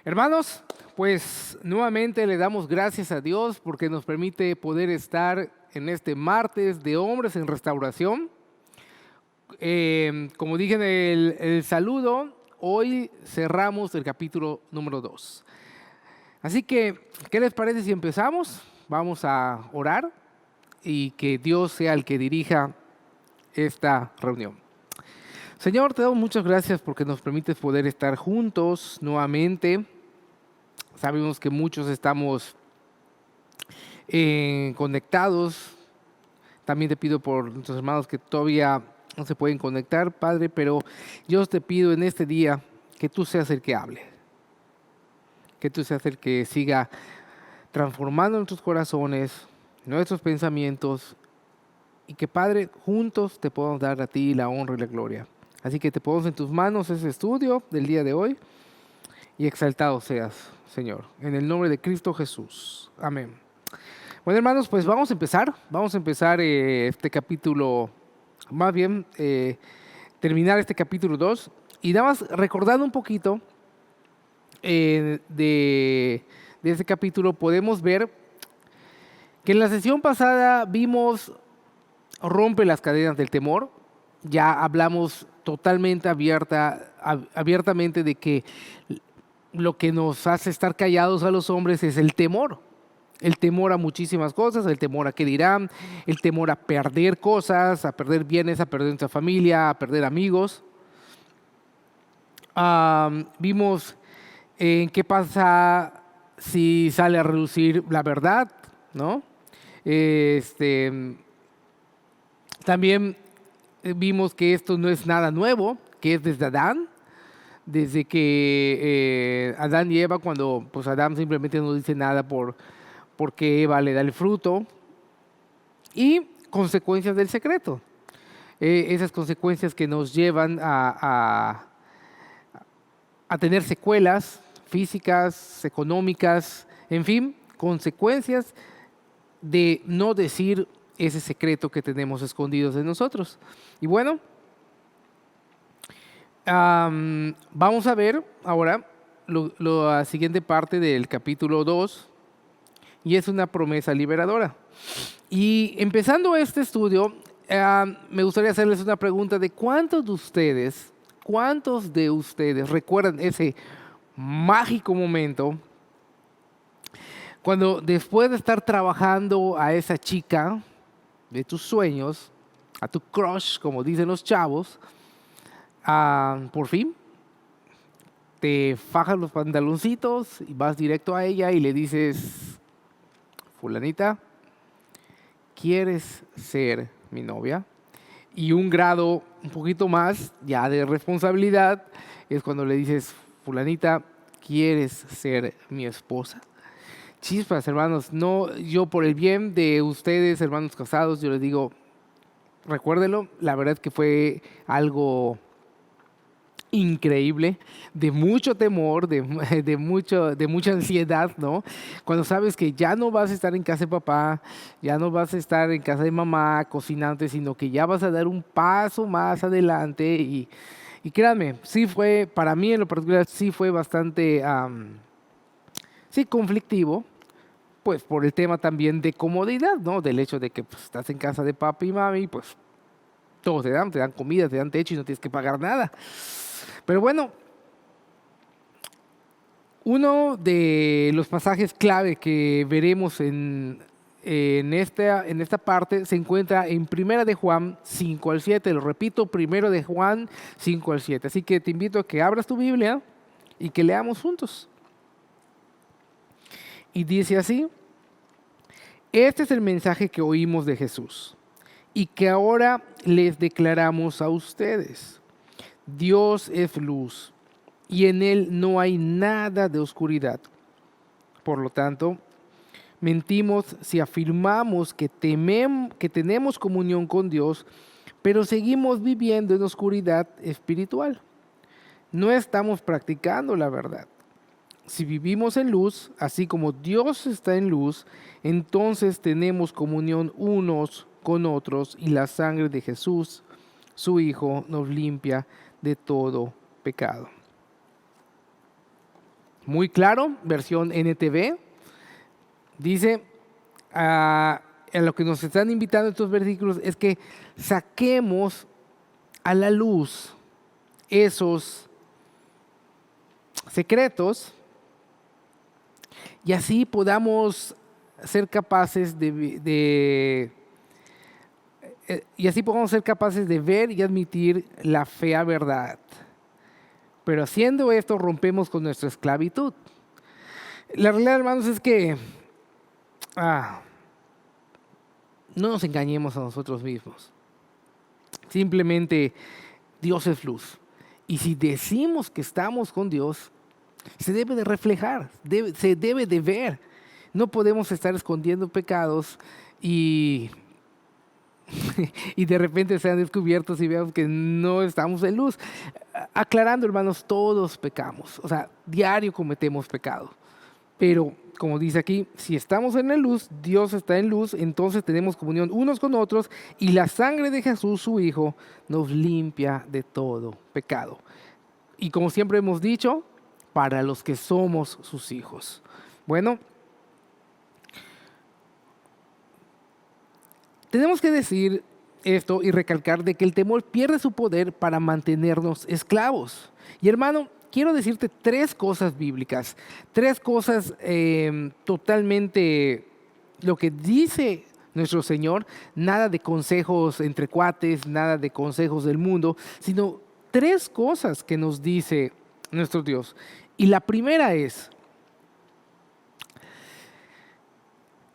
Hermanos, pues nuevamente le damos gracias a Dios porque nos permite poder estar en este martes de Hombres en Restauración. Como dije en el saludo, hoy cerramos el capítulo número 2. Así que, ¿qué les parece si empezamos? Vamos a orar y que Dios sea el que dirija esta reunión. Señor, te damos muchas gracias porque nos permites poder estar juntos nuevamente. Sabemos que muchos estamos conectados. También te pido por nuestros hermanos que todavía no se pueden conectar, Padre, pero yo te pido en este día que tú seas el que hable, que tú seas el que siga transformando nuestros corazones, nuestros pensamientos, y que, Padre, juntos te podamos dar a ti la honra y la gloria. Así que te ponemos en tus manos ese estudio del día de hoy y exaltado seas, Señor, en el nombre de Cristo Jesús. Amén. Bueno, hermanos, pues vamos a empezar. Vamos a empezar este capítulo, más bien terminar este capítulo 2. Y nada más recordando un poquito de este capítulo, podemos ver que en la sesión pasada vimos rompe las cadenas del temor. Ya hablamos totalmente abiertamente de que lo que nos hace estar callados a los hombres es el temor. El temor a muchísimas cosas, el temor a qué dirán, el temor a perder cosas, a perder bienes, a perder nuestra familia, a perder amigos. Vimos en qué pasa si sale a relucir la verdad, ¿no? También vimos que esto no es nada nuevo, que es desde Adán, desde que Adán y Eva, cuando pues Adán simplemente no dice nada porque Eva le da el fruto, y consecuencias del secreto. Esas consecuencias que nos llevan a tener secuelas físicas, económicas, en fin, consecuencias de no decir ese secreto que tenemos escondidos de nosotros. Y bueno, vamos a ver ahora la siguiente parte del capítulo 2, y es una promesa liberadora. Y empezando este estudio, me gustaría hacerles una pregunta de cuántos de ustedes recuerdan ese mágico momento cuando después de estar trabajando a esa chica de tus sueños, a tu crush, como dicen los chavos, por fin te fajas los pantaloncitos y vas directo a ella y le dices: fulanita, ¿quieres ser mi novia? Y un grado un poquito más ya de responsabilidad es cuando le dices: fulanita, ¿quieres ser mi esposa? Chispas, hermanos, no, yo por el bien de ustedes, hermanos casados, yo les digo, recuérdelo, la verdad es que fue algo increíble, de mucho temor, de mucha ansiedad, ¿no? Cuando sabes que ya no vas a estar en casa de papá, ya no vas a estar en casa de mamá cocinante, sino que ya vas a dar un paso más adelante y créanme, sí fue, para mí en lo particular, sí fue bastante, sí, conflictivo, pues por el tema también de comodidad, ¿no? Del hecho de que pues, estás en casa de papi y mami, pues todos te dan comida, te dan techo y no tienes que pagar nada. Pero bueno, uno de los pasajes clave que veremos en esta parte se encuentra en Primera de Juan 5 al 7. Lo repito, Primero de Juan 5 al 7. Así que te invito a que abras tu Biblia y que leamos juntos. Y dice así: este es el mensaje que oímos de Jesús y que ahora les declaramos a ustedes. Dios es luz y en Él no hay nada de oscuridad. Por lo tanto, mentimos si afirmamos que tenemos comunión con Dios, pero seguimos viviendo en oscuridad espiritual. No estamos practicando la verdad. Si vivimos en luz, así como Dios está en luz, entonces tenemos comunión unos con otros y la sangre de Jesús, su Hijo, nos limpia de todo pecado. Muy claro, versión NTV. Dice, a lo que nos están invitando estos versículos es que saquemos a la luz esos secretos y así podamos ser capaces y así podamos ser capaces de ver y admitir la fea verdad. Pero haciendo esto rompemos con nuestra esclavitud. La realidad, hermanos, es que no nos engañemos a nosotros mismos. Simplemente Dios es luz. Y si decimos que estamos con Dios, se debe de reflejar, se debe de ver. No podemos estar escondiendo pecados y, y de repente sean descubiertos y veamos que no estamos en luz. Aclarando, hermanos, todos pecamos. O sea, diario cometemos pecado. Pero, como dice aquí, si estamos en la luz, Dios está en luz, entonces tenemos comunión unos con otros y la sangre de Jesús, su Hijo, nos limpia de todo pecado. Y como siempre hemos dicho, para los que somos sus hijos. Bueno, tenemos que decir esto y recalcar de que el temor pierde su poder para mantenernos esclavos. Y hermano, quiero decirte tres cosas bíblicas, tres cosas totalmente lo que dice nuestro Señor, nada de consejos entre cuates, nada de consejos del mundo, sino tres cosas que nos dice nuestro Dios. Y la primera es,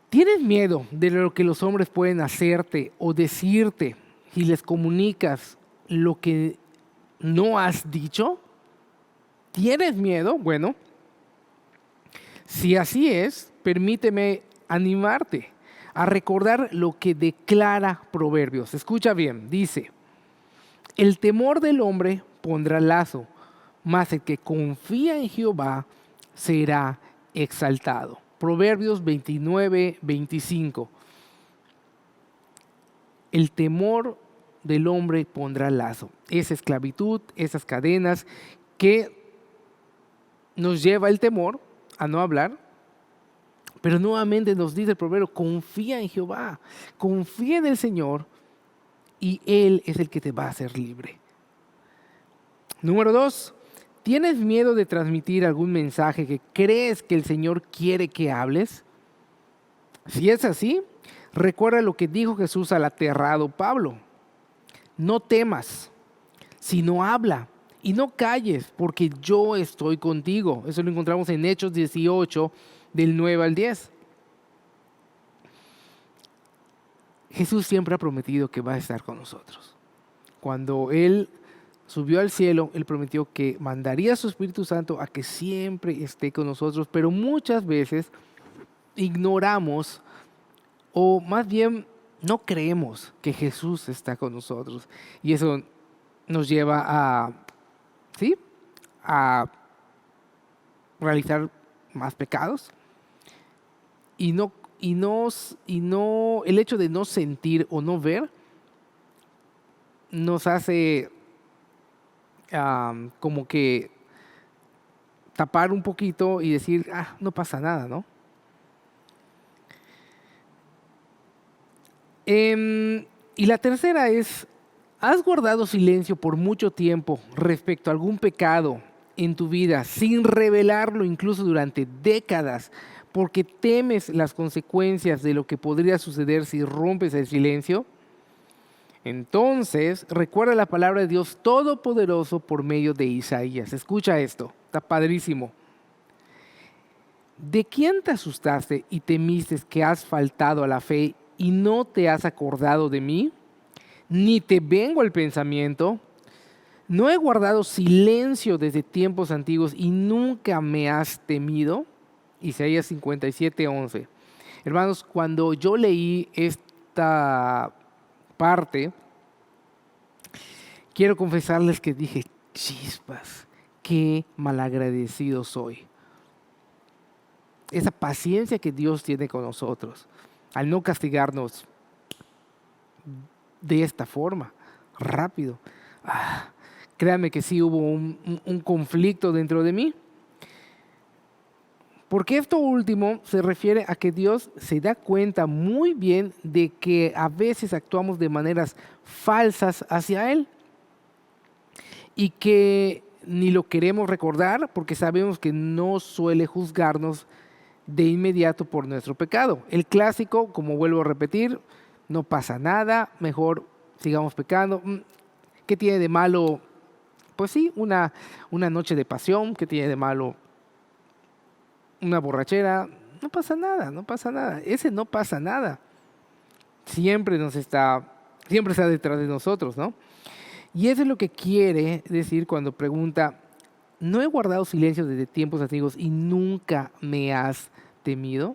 ¿tienes miedo de lo que los hombres pueden hacerte o decirte si les comunicas lo que no has dicho? ¿Tienes miedo? Bueno, si así es, permíteme animarte a recordar lo que declara Proverbios. Escucha bien, dice, el temor del hombre pondrá lazo, mas el que confía en Jehová será exaltado. Proverbios 29-25. El temor del hombre pondrá lazo. Esa esclavitud, esas cadenas que nos lleva el temor a no hablar. Pero nuevamente nos dice el proverbio, confía en Jehová, confía en el Señor y Él es el que te va a hacer libre. Número 2, ¿tienes miedo de transmitir algún mensaje que crees que el Señor quiere que hables? Si es así, recuerda lo que dijo Jesús al aterrado Pablo. No temas, sino habla y no calles, porque yo estoy contigo. Eso lo encontramos en Hechos 18, del 9 al 10. Jesús siempre ha prometido que va a estar con nosotros. Cuando Él subió al cielo, Él prometió que mandaría a su Espíritu Santo a que siempre esté con nosotros, pero muchas veces ignoramos o más bien no creemos que Jesús está con nosotros. Y eso nos lleva a realizar más pecados. El hecho de no sentir o no ver nos hace como que tapar un poquito y decir, no pasa nada, ¿no? Y la tercera es, ¿has guardado silencio por mucho tiempo respecto a algún pecado en tu vida sin revelarlo incluso durante décadas porque temes las consecuencias de lo que podría suceder si rompes el silencio? Entonces, recuerda la palabra de Dios Todopoderoso por medio de Isaías. Escucha esto, está padrísimo. ¿De quién te asustaste y temiste que has faltado a la fe y no te has acordado de mí? Ni te vengo al pensamiento. ¿No he guardado silencio desde tiempos antiguos y nunca me has temido? Isaías 57:11. Hermanos, cuando yo leí esta parte, quiero confesarles que dije, chispas, qué malagradecido soy. Esa paciencia que Dios tiene con nosotros, al no castigarnos de esta forma, rápido. Créanme que sí hubo un conflicto dentro de mí. Porque esto último se refiere a que Dios se da cuenta muy bien de que a veces actuamos de maneras falsas hacia Él y que ni lo queremos recordar porque sabemos que no suele juzgarnos de inmediato por nuestro pecado. El clásico, como vuelvo a repetir, no pasa nada, mejor sigamos pecando. ¿Qué tiene de malo? Pues sí, una noche de pasión. ¿Qué tiene de malo una borrachera? No pasa nada, no pasa nada. Ese no pasa nada. Siempre está detrás de nosotros, ¿no? Y eso es lo que quiere decir cuando pregunta, ¿no he guardado silencio desde tiempos antiguos y nunca me has temido?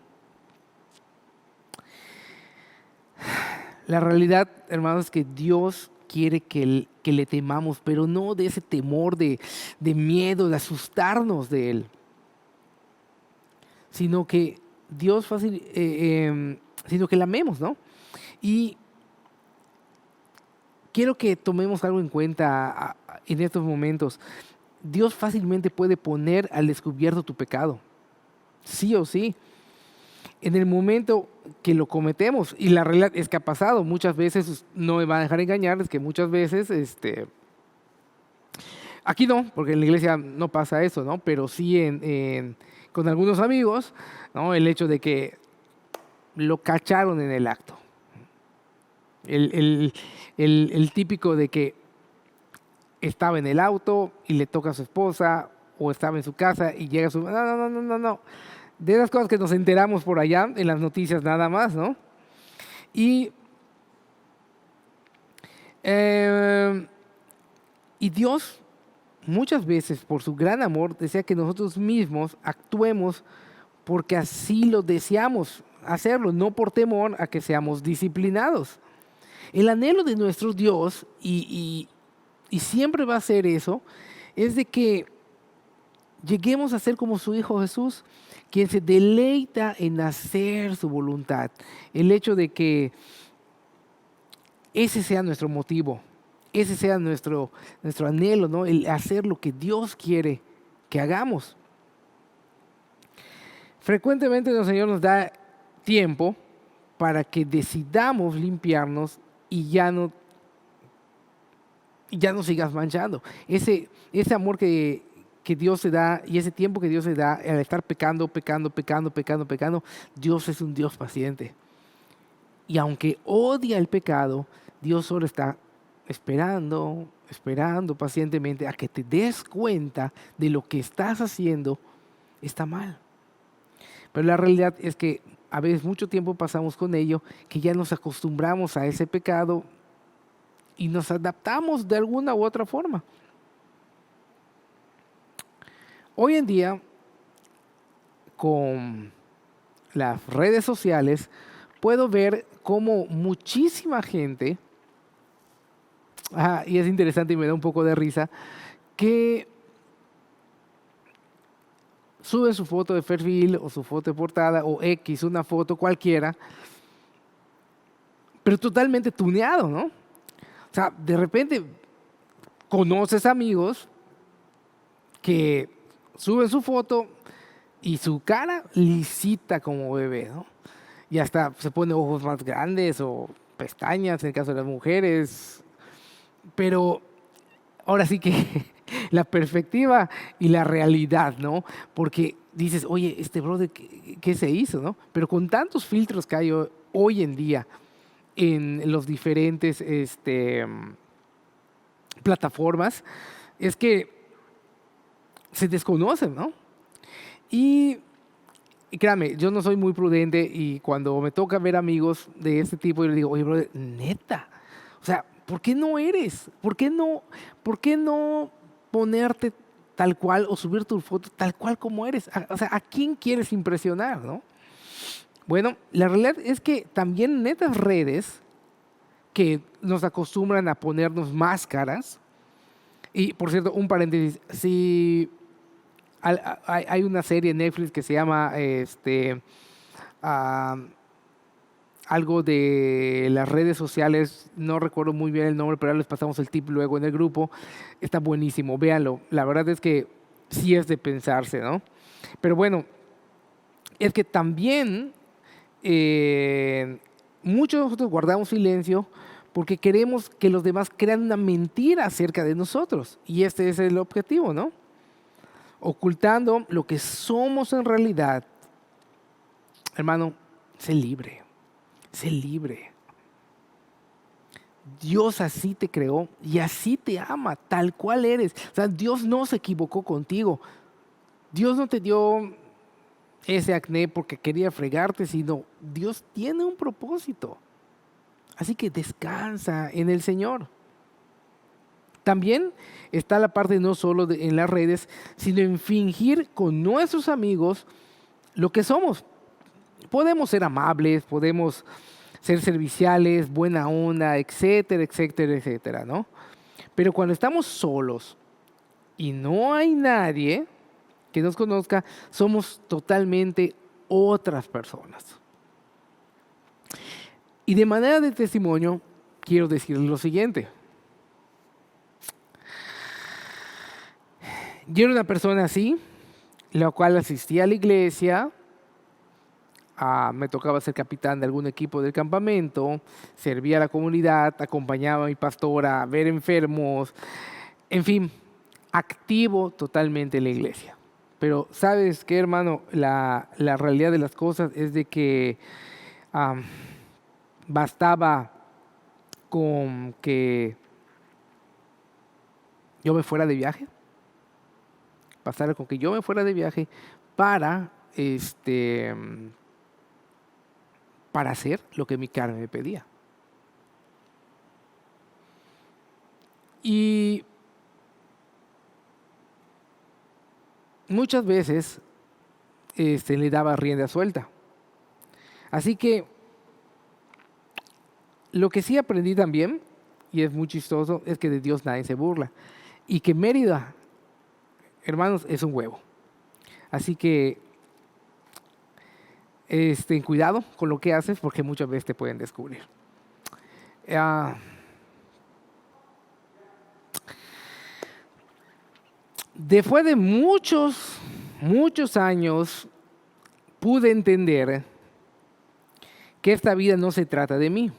La realidad, hermanos, es que Dios quiere que le temamos, pero no de ese temor de miedo, de asustarnos de Él, sino que sino que le amemos, ¿no? Y quiero que tomemos algo en cuenta en estos momentos. Dios fácilmente puede poner al descubierto tu pecado, sí o sí, en el momento que lo cometemos. Y la realidad es que ha pasado muchas veces, no me van a dejar engañar, es que muchas veces, aquí no, porque en la iglesia no pasa eso, ¿no? Pero sí con algunos amigos, ¿no? El hecho de que lo cacharon en el acto. El típico de que estaba en el auto y le toca a su esposa, o estaba en su casa y llega su... No, no, no, no, no, no. De esas cosas que nos enteramos por allá en las noticias nada más, ¿no? Y, eh, y Dios muchas veces por su gran amor desea que nosotros mismos actuemos porque así lo deseamos hacerlo, no por temor a que seamos disciplinados. El anhelo de nuestro Dios, y siempre va a ser eso, es de que lleguemos a ser como su Hijo Jesús, quien se deleita en hacer su voluntad. El hecho de que ese sea nuestro motivo, ese sea nuestro anhelo, ¿no? El hacer lo que Dios quiere que hagamos. Frecuentemente el Señor nos da tiempo para que decidamos limpiarnos y ya no sigas manchando. Ese amor que Dios se da y ese tiempo que Dios se da al estar pecando, Dios es un Dios paciente. Y aunque odia el pecado, Dios solo está esperando pacientemente a que te des cuenta de lo que estás haciendo está mal. Pero la realidad es que a veces mucho tiempo pasamos con ello, que ya nos acostumbramos a ese pecado y nos adaptamos de alguna u otra forma. Hoy en día, con las redes sociales, puedo ver cómo muchísima gente, y es interesante y me da un poco de risa, que sube su foto de perfil o su foto de portada o X, una foto cualquiera, pero totalmente tuneado, ¿no? O sea, de repente conoces amigos que suben su foto y su cara lisita como bebé, ¿no? Y hasta se pone ojos más grandes o pestañas en el caso de las mujeres. Pero ahora sí que la perspectiva y la realidad, ¿no? Porque dices, oye, este brother, ¿qué se hizo, no? Pero con tantos filtros que hay hoy en día en los diferentes plataformas, es que se desconocen, ¿no? Y créame, yo no soy muy prudente y cuando me toca ver amigos de este tipo, yo les digo, oye, brother, neta, o sea, ¿por qué no eres? Por qué no ponerte tal cual o subir tu foto tal cual como eres? O sea, ¿a quién quieres impresionar, no? Bueno, la realidad es que también en estas redes que nos acostumbran a ponernos máscaras, y por cierto, un paréntesis, si hay una serie en Netflix que se llama ah, algo de las redes sociales, no recuerdo muy bien el nombre, pero ahora les pasamos el tip luego en el grupo. Está buenísimo, véanlo. La verdad es que sí es de pensarse, ¿no? Pero bueno, es que también muchos de nosotros guardamos silencio porque queremos que los demás crean una mentira acerca de nosotros. Y este es el objetivo, ¿no? Ocultando lo que somos en realidad. Hermano, sé libre, sé libre. Dios así te creó y así te ama, tal cual eres. O sea, Dios no se equivocó contigo. Dios no te dio ese acné porque quería fregarte, sino Dios tiene un propósito. Así que descansa en el Señor. También está la parte no solo en las redes, sino en fingir con nuestros amigos lo que somos. Podemos ser amables, podemos ser serviciales, buena onda, etcétera, etcétera, etcétera, ¿no? Pero cuando estamos solos y no hay nadie que nos conozca, somos totalmente otras personas. Y de manera de testimonio, quiero decirles lo siguiente. Yo era una persona así, la cual asistía a la iglesia, me tocaba ser capitán de algún equipo del campamento, servía a la comunidad, acompañaba a mi pastor a ver enfermos, en fin, activo totalmente en la iglesia. Pero ¿sabes qué, hermano? La realidad de las cosas es de que bastaba con que yo me fuera de viaje, bastara con que yo me fuera de viaje para hacer lo que mi carne me pedía. Y muchas veces le daba rienda suelta. Así que lo que sí aprendí también, y es muy chistoso, es que de Dios nadie se burla. Y que Mérida, hermanos, es un huevo. Así que cuidado con lo que haces porque muchas veces te pueden descubrir. Después de muchos años, pude entender que esta vida no se trata de mí,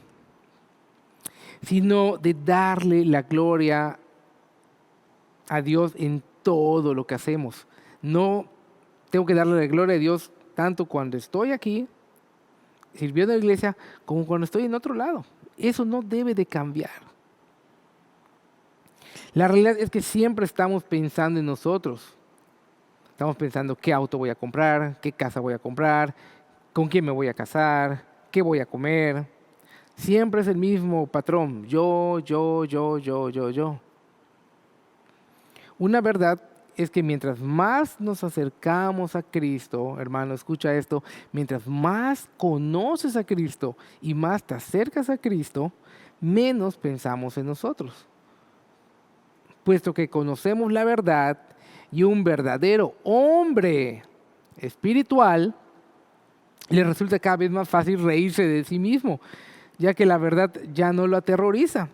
sino de darle la gloria a Dios en todo lo que hacemos. No tengo que darle la gloria a Dios tanto cuando estoy aquí, sirviendo en la iglesia, como cuando estoy en otro lado. Eso no debe de cambiar. La realidad es que siempre estamos pensando en nosotros. Estamos pensando qué auto voy a comprar, qué casa voy a comprar, con quién me voy a casar, qué voy a comer. Siempre es el mismo patrón. Yo. Una verdad es que mientras más nos acercamos a Cristo, hermano, escucha esto, mientras más conoces a Cristo y más te acercas a Cristo, menos pensamos en nosotros. Puesto que conocemos la verdad y un verdadero hombre espiritual, le resulta cada vez más fácil reírse de sí mismo, ya que la verdad ya no lo aterroriza.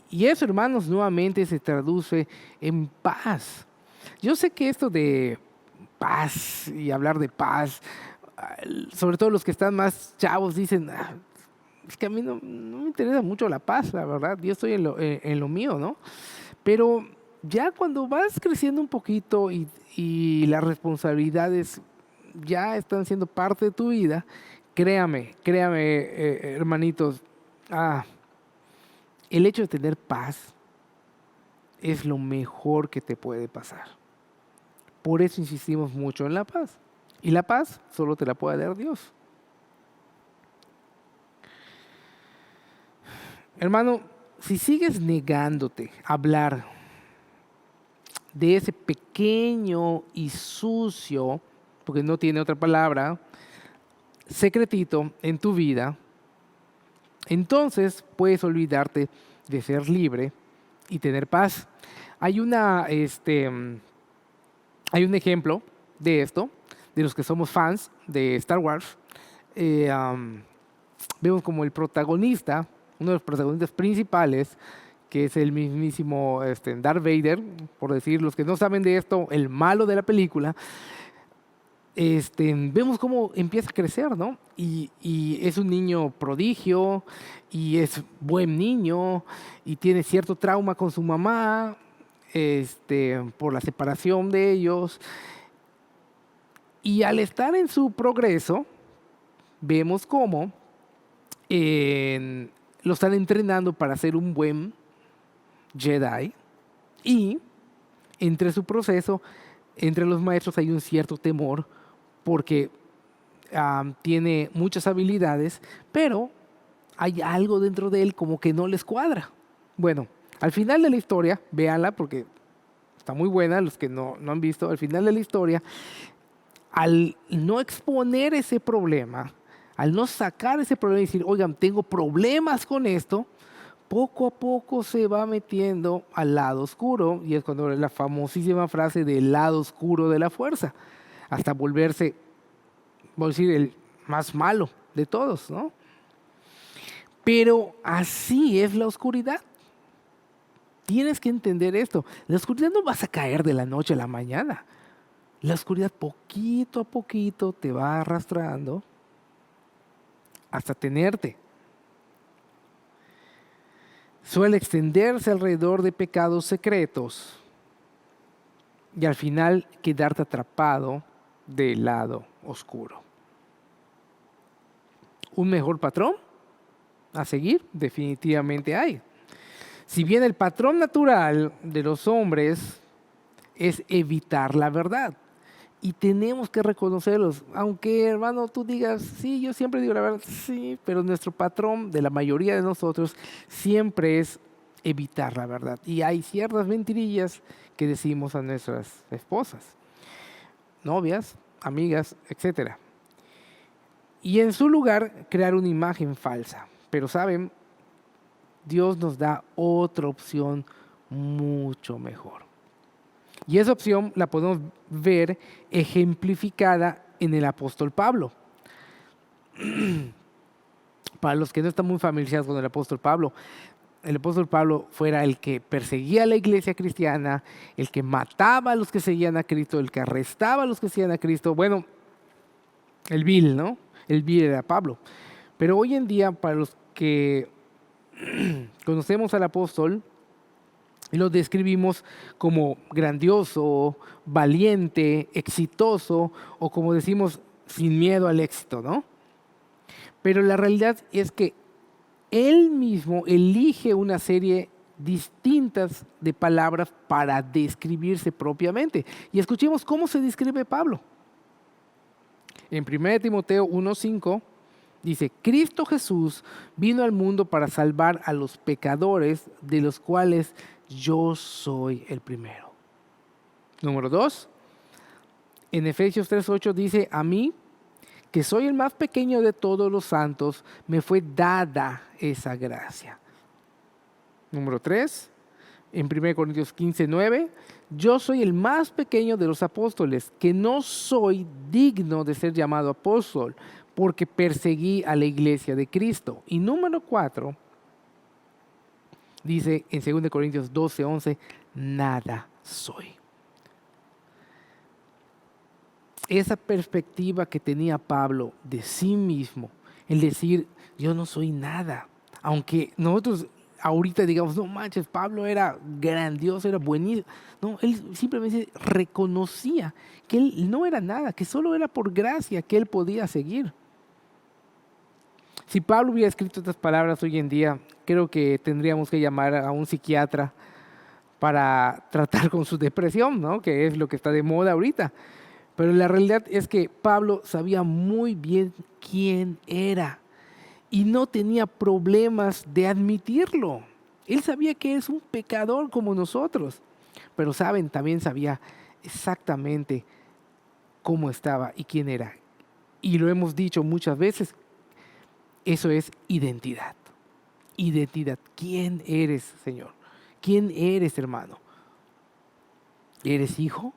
Y eso, hermanos, nuevamente se traduce en paz. Yo sé que esto de paz y hablar de paz, sobre todo los que están más chavos dicen, es que a mí no me interesa mucho la paz, la verdad, yo estoy en lo mío, ¿no? Pero ya cuando vas creciendo un poquito y las responsabilidades ya están siendo parte de tu vida, créame, hermanitos, el hecho de tener paz es lo mejor que te puede pasar. Por eso insistimos mucho en la paz. Y la paz solo te la puede dar Dios. Hermano, si sigues negándote a hablar de ese pequeño y sucio, porque no tiene otra palabra, secretito en tu vida, entonces puedes olvidarte de ser libre y tener paz. Hay hay un ejemplo de esto, de los que somos fans de Star Wars. Vemos como el protagonista, uno de los protagonistas principales, que es el mismísimo Darth Vader, por decir, los que no saben de esto, el malo de la película, vemos cómo empieza a crecer, ¿no? Y es un niño prodigio, y es buen niño, y tiene cierto trauma con su mamá, por la separación de ellos. Y al estar en su progreso, vemos cómo lo están entrenando para ser un buen Jedi, y entre su proceso, entre los maestros hay un cierto temor porque tiene muchas habilidades, pero hay algo dentro de él como que no les cuadra. Bueno, al final de la historia, véanla porque está muy buena, los que no han visto, al final de la historia, al no exponer ese problema, al no sacar ese problema y decir, oigan, tengo problemas con esto, poco a poco se va metiendo al lado oscuro, y es cuando la famosísima frase del lado oscuro de la fuerza, hasta volverse, voy a decir, el más malo de todos, ¿no? Pero así es la oscuridad. Tienes que entender esto. La oscuridad no vas a caer de la noche a la mañana. La oscuridad poquito a poquito te va arrastrando hasta tenerte. Suele extenderse alrededor de pecados secretos y al final quedarte atrapado del lado oscuro. ¿Un mejor patrón a seguir? Definitivamente hay. Si bien el patrón natural de los hombres es evitar la verdad, y tenemos que reconocerlos, aunque hermano tú digas, sí, yo siempre digo la verdad, sí, pero nuestro patrón de la mayoría de nosotros siempre es evitar la verdad. Y hay ciertas mentirillas que decimos a nuestras esposas, novias, amigas, etcétera. Y en su lugar crear una imagen falsa. Pero saben, Dios nos da otra opción mucho mejor. Y esa opción la podemos ver ejemplificada en el apóstol Pablo. Para los que no están muy familiarizados con el apóstol Pablo fuera el que perseguía a la iglesia cristiana, el que mataba a los que seguían a Cristo, el que arrestaba a los que seguían a Cristo. Bueno, el vil, ¿no? El vil era Pablo. Pero hoy en día, para los que conocemos al apóstol, lo describimos como grandioso, valiente, exitoso, o como decimos, sin miedo al éxito, ¿no? Pero la realidad es que él mismo elige una serie distintas de palabras para describirse propiamente. Y escuchemos cómo se describe Pablo. En 1 Timoteo 1:5 dice, Cristo Jesús vino al mundo para salvar a los pecadores, de los cuales yo soy el primero. Número 2, en Efesios 3:8 dice, a mí, que soy el más pequeño de todos los santos, me fue dada esa gracia. Número 3, en 1 Corintios 15:9, yo soy el más pequeño de los apóstoles, que no soy digno de ser llamado apóstol, porque perseguí a la iglesia de Cristo. Y número 4, dice en 2 Corintios 12:11, nada soy. Esa perspectiva que tenía Pablo de sí mismo, el decir, yo no soy nada. Aunque nosotros ahorita digamos, no manches, Pablo era grandioso, era buenísimo. No, él simplemente reconocía que él no era nada, que solo era por gracia que él podía seguir. Si Pablo hubiera escrito estas palabras hoy en día, creo que tendríamos que llamar a un psiquiatra para tratar con su depresión, ¿no? Que es lo que está de moda ahorita. Pero la realidad es que Pablo sabía muy bien quién era y no tenía problemas de admitirlo. Él sabía que es un pecador como nosotros, pero saben, también sabía exactamente cómo estaba y quién era. Y lo hemos dicho muchas veces, eso es identidad. Identidad. ¿Quién eres, Señor? ¿Quién eres, hermano? ¿Eres hijo?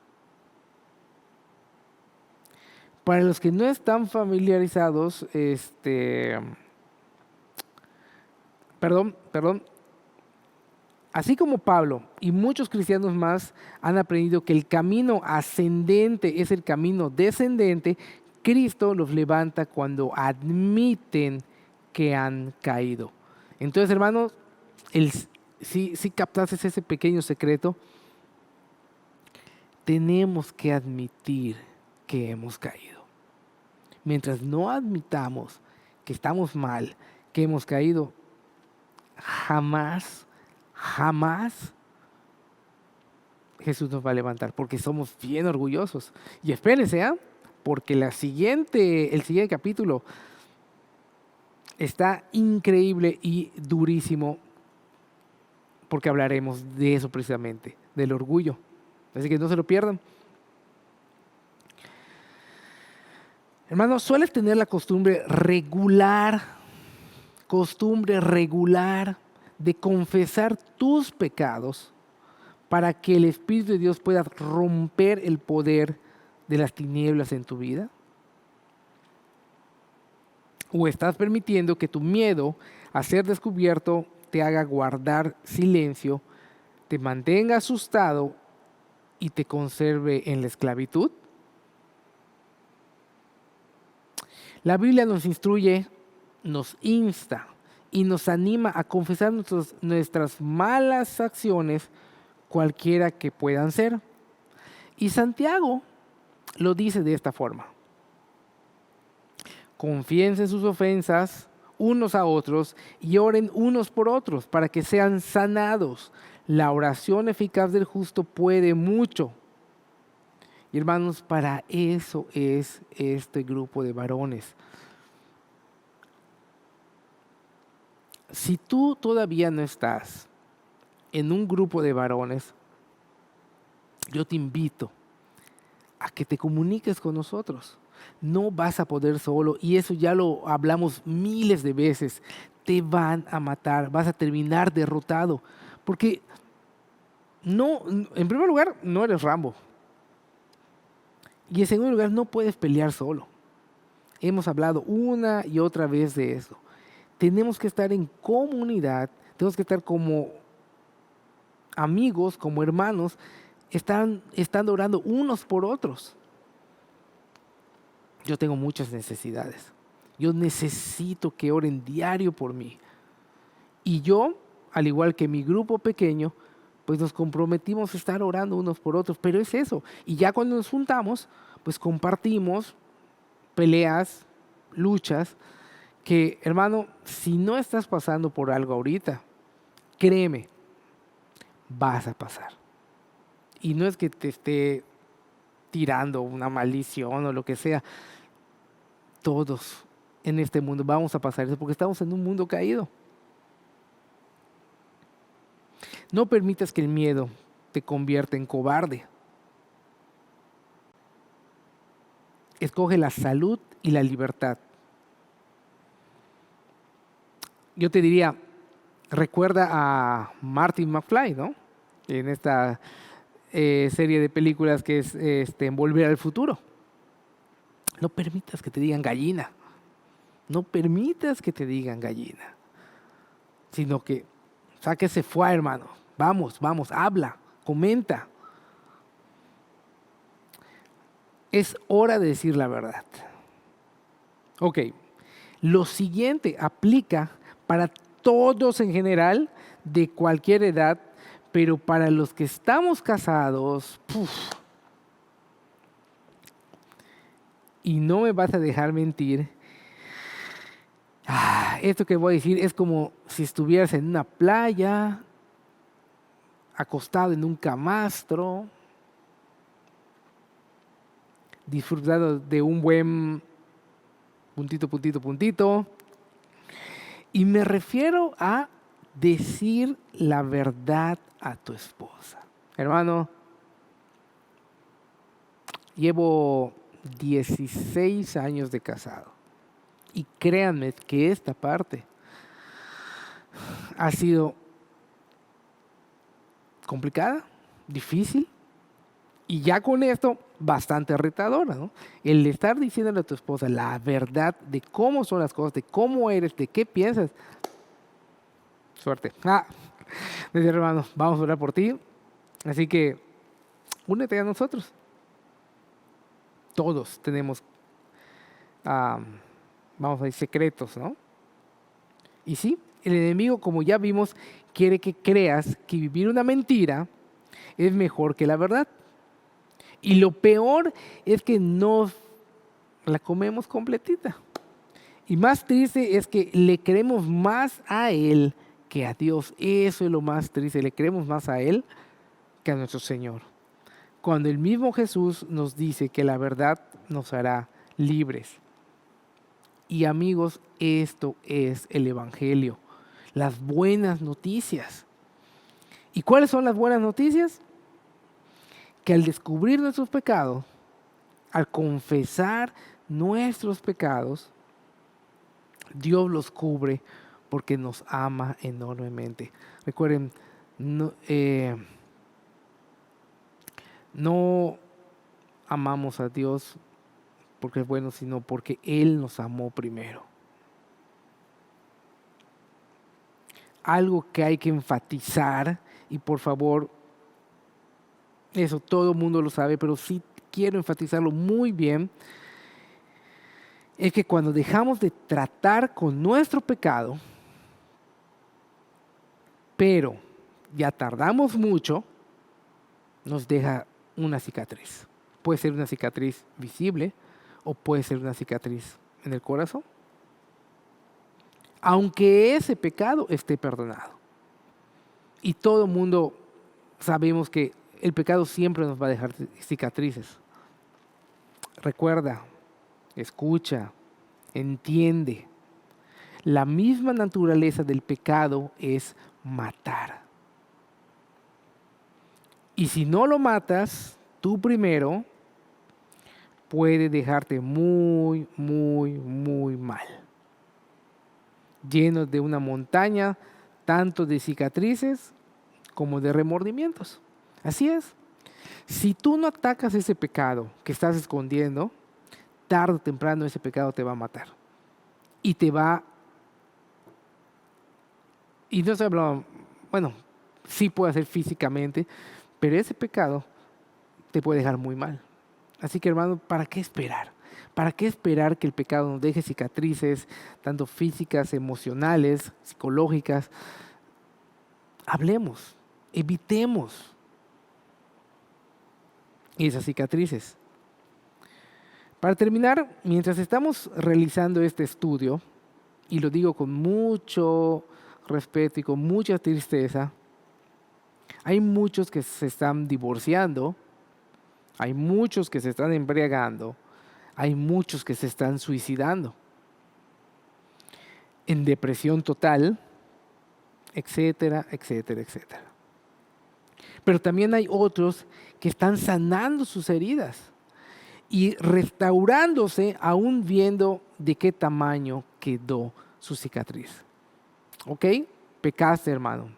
Para los que no están familiarizados, perdón, Así como Pablo y muchos cristianos más han aprendido que el camino ascendente es el camino descendente, Cristo los levanta cuando admiten que han caído. Entonces, hermanos, si captaste ese pequeño secreto, tenemos que admitir que hemos caído. Mientras no admitamos que estamos mal, que hemos caído, jamás Jesús nos va a levantar, porque somos bien orgullosos. Y espérense, porque el siguiente capítulo está increíble y durísimo, porque hablaremos de eso precisamente, del orgullo. Así que no se lo pierdan. Hermanos, sueles tener la costumbre regular de confesar tus pecados para que el Espíritu de Dios pueda romper el poder de las tinieblas en tu vida? ¿O estás permitiendo que tu miedo a ser descubierto te haga guardar silencio, te mantenga asustado y te conserve en la esclavitud? La Biblia nos instruye, nos insta y nos anima a confesar nuestras malas acciones, cualquiera que puedan ser. Y Santiago lo dice de esta forma: confiesen sus ofensas unos a otros y oren unos por otros para que sean sanados. La oración eficaz del justo puede mucho. Y hermanos, para eso es este grupo de varones. Si tú todavía no estás en un grupo de varones, yo te invito a que te comuniques con nosotros. No vas a poder solo, y eso ya lo hablamos miles de veces. Te van a matar, vas a terminar derrotado, porque no, en primer lugar, no eres Rambo. Y en segundo lugar, no puedes pelear solo. Hemos hablado una y otra vez de eso. Tenemos que estar en comunidad, tenemos que estar como amigos, como hermanos, estando orando unos por otros. Yo tengo muchas necesidades. Yo necesito que oren diario por mí. Y yo, al igual que mi grupo pequeño, pues nos comprometimos a estar orando unos por otros. Pero es eso. Y ya cuando nos juntamos, pues compartimos peleas, luchas, que, hermano, si no estás pasando por algo ahorita, créeme, vas a pasar. Y no es que te esté tirando una maldición o lo que sea. Todos en este mundo vamos a pasar eso porque estamos en un mundo caído. No permitas que el miedo te convierta en cobarde. Escoge la salud y la libertad. Yo te diría, recuerda a Martin McFly, ¿no? En esta serie de películas que es En Volver al Futuro. No permitas que te digan gallina. No permitas que te digan gallina. Sino que sáquese fuera, hermano. Vamos, habla, comenta. Es hora de decir la verdad. Ok, lo siguiente aplica para todos en general, de cualquier edad, pero para los que estamos casados, y no me vas a dejar mentir, esto que voy a decir es como si estuvieras en una playa, acostado en un camastro, disfrutando de un buen puntito. Y me refiero a decir la verdad a tu esposa. Hermano, llevo 16 años de casado. Y créanme que esta parte ha sido complicada, difícil, y ya con esto bastante retadora, ¿no? El estar diciéndole a tu esposa la verdad de cómo son las cosas, de cómo eres, de qué piensas. Suerte. Dice, hermano, vamos a orar por ti. Así que únete a nosotros. Todos tenemos, ah, vamos a decir, secretos, ¿no? Y sí, el enemigo, como ya vimos, quiere que creas que vivir una mentira es mejor que la verdad. Y lo peor es que no la comemos completita. Y más triste es que le creemos más a Él que a Dios. Eso es lo más triste. Le creemos más a Él que a nuestro Señor. Cuando el mismo Jesús nos dice que la verdad nos hará libres. Y amigos, esto es el Evangelio. Las buenas noticias. ¿Y cuáles son las buenas noticias? Que al descubrir nuestros pecados, al confesar nuestros pecados, Dios los cubre porque nos ama enormemente. Recuerden, no amamos a Dios porque es bueno, sino porque Él nos amó primero. Algo que hay que enfatizar, y por favor, eso todo el mundo lo sabe, pero sí quiero enfatizarlo muy bien, es que cuando dejamos de tratar con nuestro pecado, pero ya tardamos mucho, nos deja una cicatriz. Puede ser una cicatriz visible o puede ser una cicatriz en el corazón, aunque ese pecado esté perdonado. Y todo el mundo sabemos que el pecado siempre nos va a dejar cicatrices. Recuerda, escucha, entiende. La misma naturaleza del pecado es matar. Y si no lo matas, tú primero, puede dejarte muy, muy, muy mal. Lleno de una montaña, tanto de cicatrices como de remordimientos. Así es. Si tú no atacas ese pecado que estás escondiendo, tarde o temprano ese pecado te va a matar. Y te va... Y no se habla, bueno, sí puede hacer físicamente, pero ese pecado te puede dejar muy mal. Así que, hermano, ¿para qué esperar? ¿Para qué esperar que el pecado nos deje cicatrices, tanto físicas, emocionales, psicológicas? Hablemos, evitemos esas cicatrices. Para terminar, mientras estamos realizando este estudio, y lo digo con mucho respeto y con mucha tristeza, hay muchos que se están divorciando, hay muchos que se están embriagando, hay muchos que se están suicidando, en depresión total, etcétera, etcétera, etcétera. Pero también hay otros que están sanando sus heridas y restaurándose aún viendo de qué tamaño quedó su cicatriz. ¿Ok? Pecaste, hermano.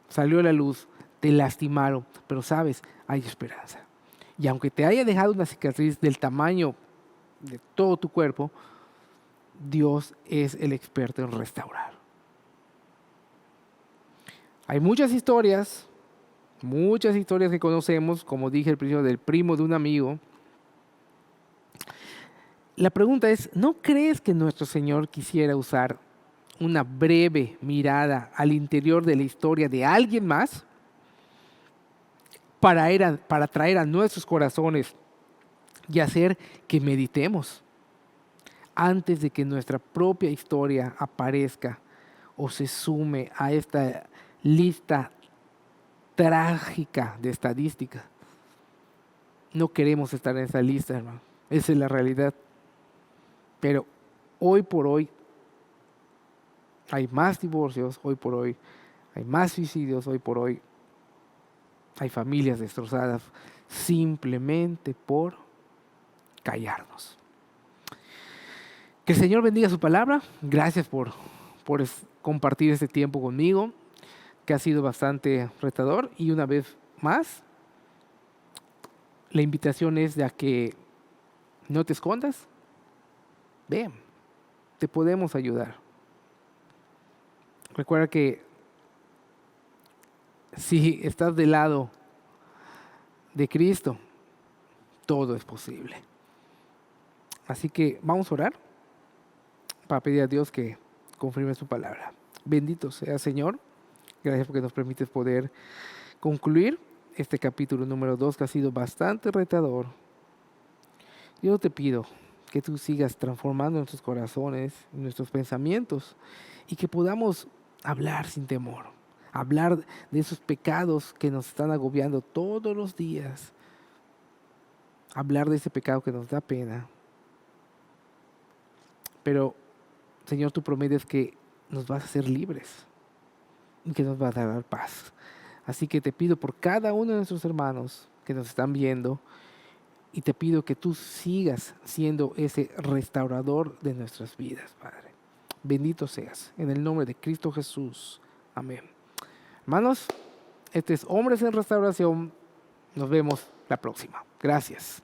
Salió a la luz, te lastimaron, pero sabes, hay esperanza. Y aunque te haya dejado una cicatriz del tamaño de todo tu cuerpo, Dios es el experto en restaurar. Hay muchas historias que conocemos, como dije al principio, del primo de un amigo. La pregunta es, ¿no crees que nuestro Señor quisiera usar una breve mirada al interior de la historia de alguien más para traer a nuestros corazones y hacer que meditemos antes de que nuestra propia historia aparezca o se sume a esta lista trágica de estadísticas? No queremos estar en esa lista, hermano. Esa es la realidad. Pero hoy por hoy hay más divorcios, hoy por hoy hay más suicidios, hoy por hoy hay familias destrozadas simplemente por callarnos. Que el Señor bendiga su palabra. Gracias por compartir este tiempo conmigo, que ha sido bastante retador. Y una vez más, la invitación es de a que no te escondas. Ven, te podemos ayudar. Recuerda que Si estás del lado de Cristo, todo es posible. Así que vamos a orar para pedir a Dios que confirme su palabra. Bendito sea Señor. Gracias porque nos permites poder concluir este capítulo número 2 que ha sido bastante retador. Yo te pido que tú sigas transformando nuestros corazones, nuestros pensamientos y que podamos hablar sin temor, hablar de esos pecados que nos están agobiando todos los días, hablar de ese pecado que nos da pena. Pero, Señor, tú prometes que nos vas a hacer libres y que nos vas a dar paz. Así que te pido por cada uno de nuestros hermanos que nos están viendo y te pido que tú sigas siendo ese restaurador de nuestras vidas, Padre. Bendito seas, en el nombre de Cristo Jesús. Amén. Hermanos, este es Hombres en Restauración. Nos vemos la próxima. Gracias.